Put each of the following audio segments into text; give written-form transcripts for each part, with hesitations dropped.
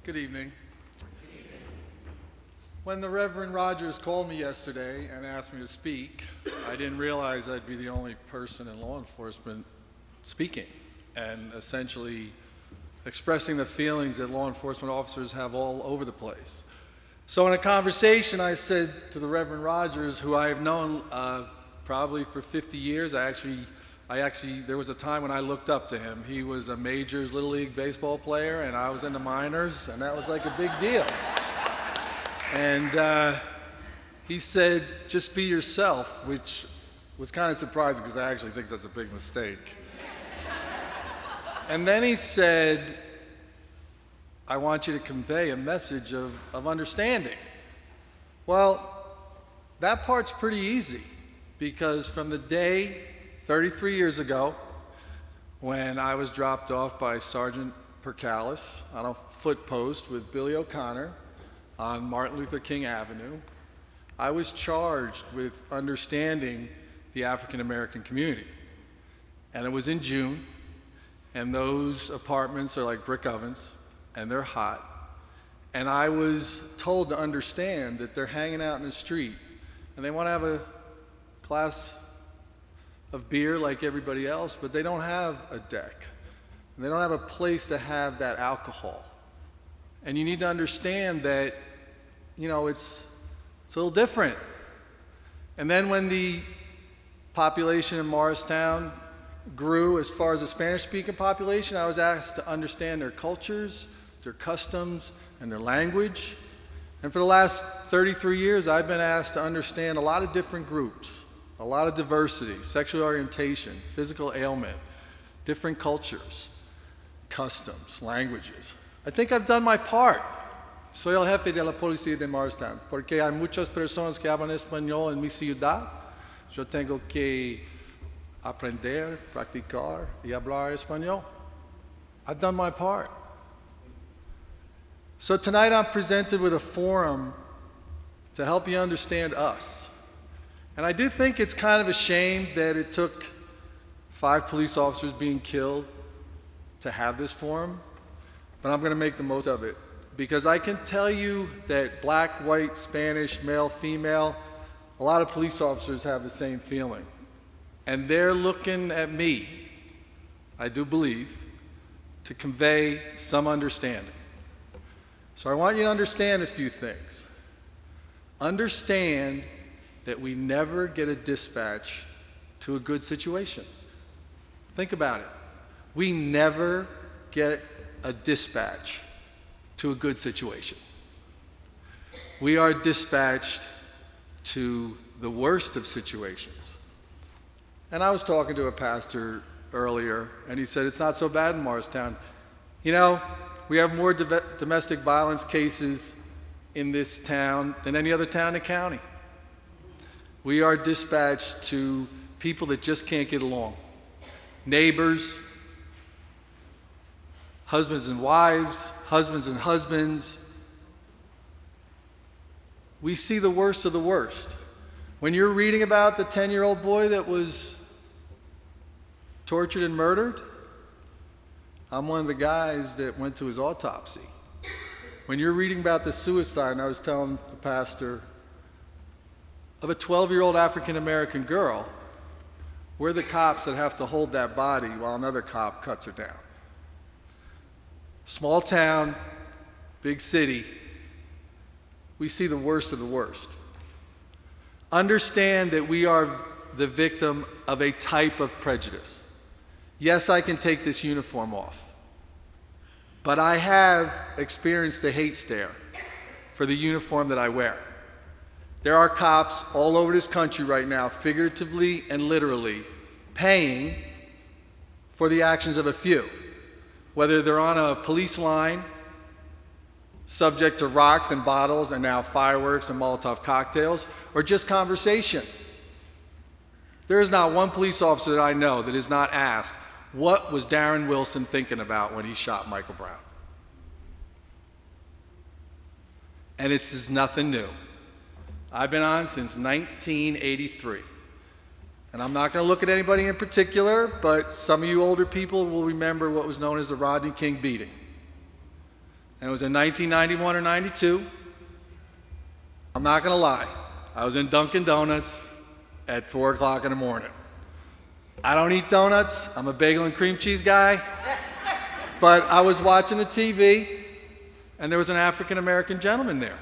Good evening. When the Reverend Rogers called me yesterday and asked me to speak, I didn't realize I'd be the only person in law enforcement speaking and essentially expressing the feelings that law enforcement officers have all over the place. So in a conversation, I said to the Reverend Rogers, who I have known probably for 50 years, there was a time when I looked up to him. He was a majors Little League baseball player, and I was in the minors, and that was like a big deal. And he said, just be yourself, which was kind of surprising because I actually think that's a big mistake. And then he said, I want you to convey a message of understanding. Well, that part's pretty easy, because from the day 33 years ago, when I was dropped off by Sergeant Percalis on a foot post with Billy O'Connor on Martin Luther King Avenue, I was charged with understanding the African American community. And it was in June, and those apartments are like brick ovens, and they're hot. And I was told to understand that they're hanging out in the street, and they want to have a glass of beer like everybody else, but they don't have a deck. And they don't have a place to have that alcohol. And you need to understand that, it's a little different. And then when the population in Morristown grew as far as the Spanish-speaking population, I was asked to understand their cultures, their customs, and their language. And for the last 33 years, I've been asked to understand a lot of different groups, a lot of diversity, sexual orientation, physical ailment, different cultures, customs, languages. I think I've done my part. Soy el jefe de la policía de Morristown, porque hay muchas personas que hablan español en mi ciudad. Yo tengo que aprender, practicar y hablar español. I've done my part. So tonight I'm presented with a forum to help you understand us. And I do think it's kind of a shame that it took 5 police officers being killed to have this forum, but I'm going to make the most of it. Because I can tell you that black, white, Spanish, male, female, a lot of police officers have the same feeling. And they're looking at me, I do believe, to convey some understanding. So I want you to understand a few things. Understand that we never get a dispatch to a good situation. Think about it. We never get a dispatch to a good situation. We are dispatched to the worst of situations. And I was talking to a pastor earlier, and he said, it's not so bad in Morristown. We have more domestic violence cases in this town than any other town in the county. We are dispatched to people that just can't get along. Neighbors, husbands and wives, husbands and husbands. We see the worst of the worst. When you're reading about the 10-year-old boy that was tortured and murdered, I'm one of the guys that went to his autopsy. When you're reading about the suicide, and I was telling the pastor of a 12-year-old African-American girl, we're the cops that have to hold that body while another cop cuts her down. Small town, big city, we see the worst of the worst. Understand that we are the victim of a type of prejudice. Yes, I can take this uniform off, but I have experienced the hate stare for the uniform that I wear. There are cops all over this country right now, figuratively and literally, paying for the actions of a few. Whether they're on a police line, subject to rocks and bottles and now fireworks and Molotov cocktails, or just conversation. There is not one police officer that I know that is not asked, what was Darren Wilson thinking about when he shot Michael Brown? And it's just nothing new. I've been on since 1983. And I'm not going to look at anybody in particular, but some of you older people will remember what was known as the Rodney King beating. And it was in 1991 or 92. I'm not going to lie. I was in Dunkin' Donuts at 4 o'clock in the morning. I don't eat donuts. I'm a bagel and cream cheese guy. But I was watching the TV, and there was an African-American gentleman there.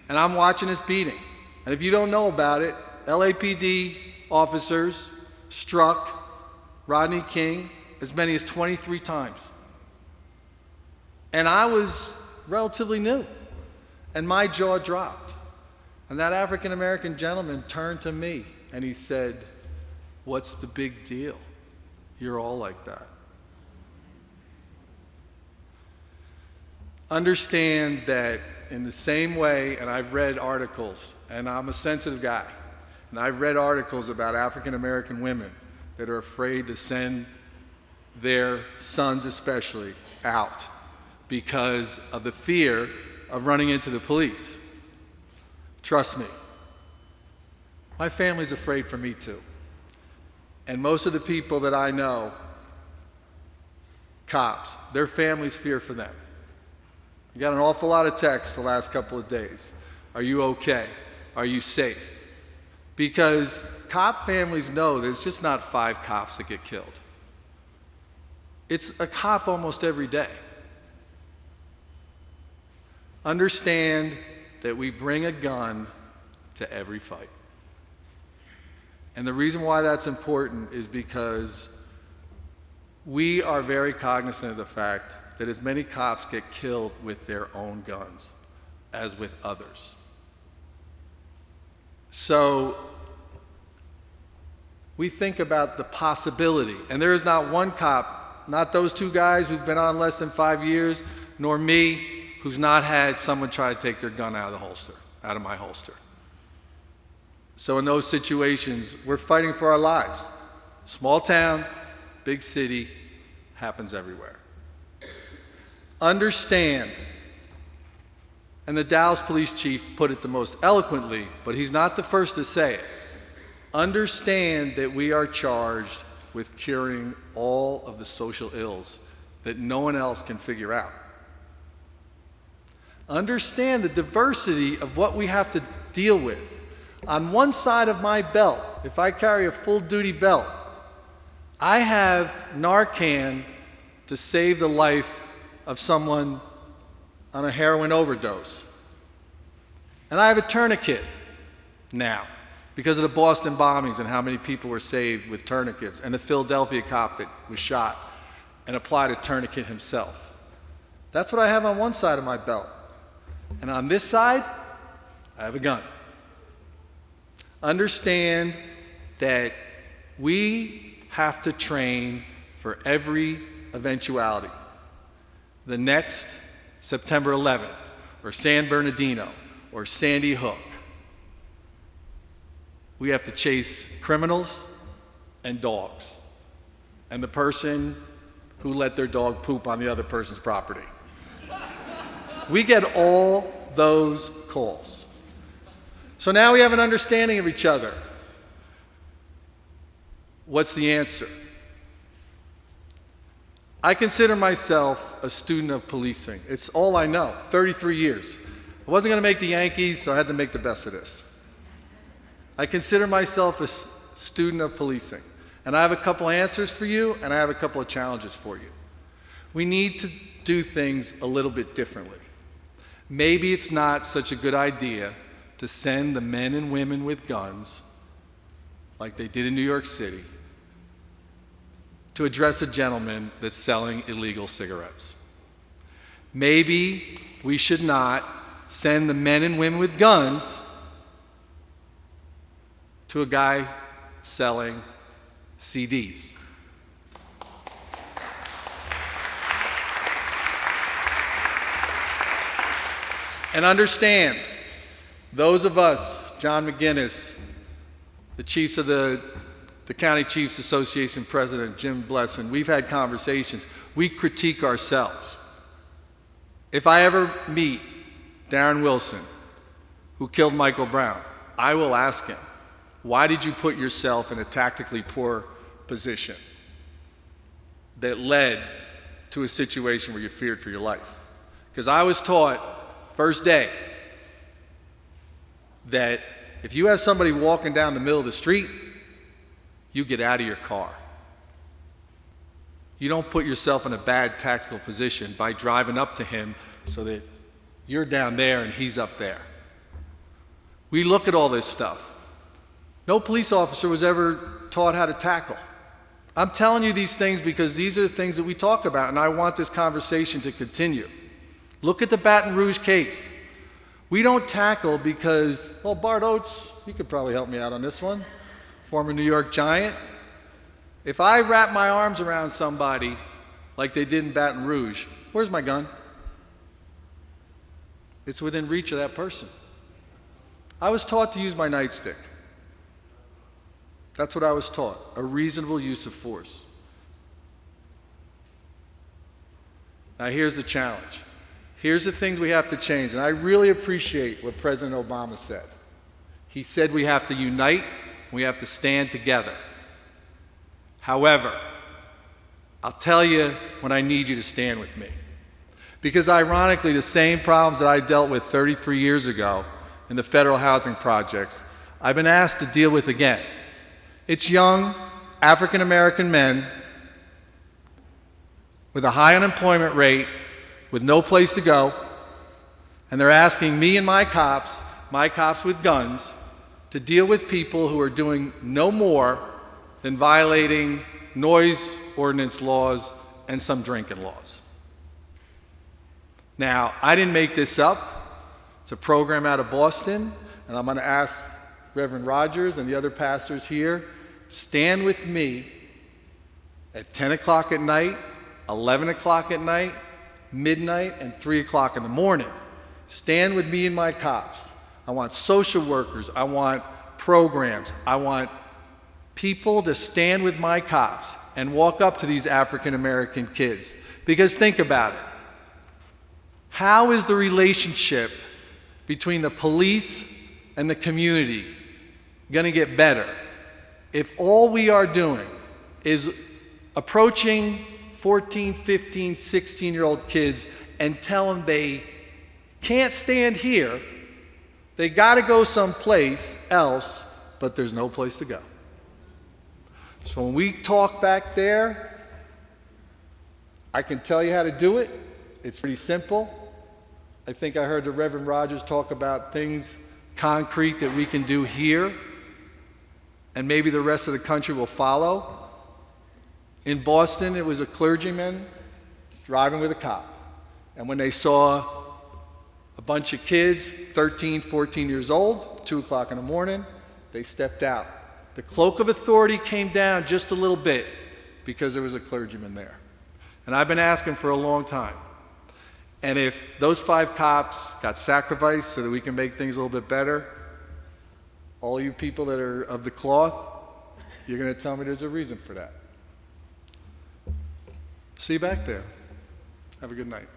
And I'm watching this beating. And if you don't know about it, LAPD officers struck Rodney King as many as 23 times. And I was relatively new, and my jaw dropped. And that African-American gentleman turned to me, and he said, "What's the big deal? You're all like that." Understand that in the same way, and I've read articles, and I'm a sensitive guy, and I've read articles about African-American women that are afraid to send their sons especially out because of the fear of running into the police. Trust me, my family's afraid for me too. And most of the people that I know, cops, their families fear for them. I got an awful lot of texts the last couple of days. Are you okay? Are you safe? Because cop families know there's just not 5 cops that get killed. It's a cop almost every day. Understand that we bring a gun to every fight. And the reason why that's important is because we are very cognizant of the fact that as many cops get killed with their own guns as with others. So we think about the possibility, and there is not one cop, not those 2 guys who've been on less than 5 years, nor me, who's not had someone try to take their gun out of my holster. So in those situations, we're fighting for our lives. Small town, big city, happens everywhere. Understand, and the Dallas police chief put it the most eloquently, but he's not the first to say it. Understand that we are charged with curing all of the social ills that no one else can figure out. Understand the diversity of what we have to deal with. On one side of my belt, if I carry a full-duty belt, I have Narcan to save the life of someone on a heroin overdose. And I have a tourniquet now because of the Boston bombings and how many people were saved with tourniquets, and the Philadelphia cop that was shot and applied a tourniquet himself. That's what I have on one side of my belt. And on this side, I have a gun. Understand that we have to train for every eventuality. The next September 11th, or San Bernardino, or Sandy Hook. We have to chase criminals and dogs, and the person who let their dog poop on the other person's property. We get all those calls. So now we have an understanding of each other. What's the answer? I consider myself a student of policing. It's all I know, 33 years. I wasn't going to make the Yankees, so I had to make the best of this. I consider myself a student of policing. And I have a couple answers for you, and I have a couple of challenges for you. We need to do things a little bit differently. Maybe it's not such a good idea to send the men and women with guns, like they did in New York City, to address a gentleman that's selling illegal cigarettes. Maybe we should not send the men and women with guns to a guy selling CDs. And understand, those of us, John McGinnis, the chiefs of the County Chiefs Association president, Jim Blesson, we've had conversations. We critique ourselves. If I ever meet Darren Wilson, who killed Michael Brown, I will ask him, why did you put yourself in a tactically poor position that led to a situation where you feared for your life? Because I was taught, first day, that if you have somebody walking down the middle of the street, you get out of your car. You don't put yourself in a bad tactical position by driving up to him so that you're down there and he's up there. We look at all this stuff. No police officer was ever taught how to tackle. I'm telling you these things because these are the things that we talk about, and I want this conversation to continue. Look at the Baton Rouge case. We don't tackle because, well, Bart Oates, you could probably help me out on this one, former New York Giant. If I wrap my arms around somebody like they did in Baton Rouge, where's my gun? It's within reach of that person. I was taught to use my nightstick. That's what I was taught, a reasonable use of force. Now here's the challenge. Here's the things we have to change, and I really appreciate what President Obama said. He said we have to unite, we have to stand together. However, I'll tell you when I need you to stand with me. Because ironically, the same problems that I dealt with 33 years ago in the federal housing projects, I've been asked to deal with again. It's young African American men with a high unemployment rate, with no place to go, and they're asking me and my cops with guns, to deal with people who are doing no more than violating noise ordinance laws and some drinking laws. Now, I didn't make this up. It's a program out of Boston, and I'm going to ask Reverend Rogers and the other pastors here, stand with me at 10 o'clock at night, 11 o'clock at night, midnight, and 3 o'clock in the morning. Stand with me and my cops. I want social workers. I want programs. I want people to stand with my cops and walk up to these African American kids. Because think about it. How is the relationship between the police and the community going to get better if all we are doing is approaching 14, 15, 16-year-old kids and tell them they can't stand here, they got to go someplace else, but there's no place to go. So when we talk back there, I can tell you how to do it. It's pretty simple. I think I heard the Reverend Rogers talk about things concrete that we can do here, and maybe the rest of the country will follow. In Boston, it was a clergyman driving with a cop. And when they saw a bunch of kids, 13, 14 years old, 2 o'clock in the morning, they stepped out. The cloak of authority came down just a little bit because there was a clergyman there. And I've been asking for a long time. And if those 5 cops got sacrificed so that we can make things a little bit better, all you people that are of the cloth, you're going to tell me there's a reason for that. See you back there. Have a good night.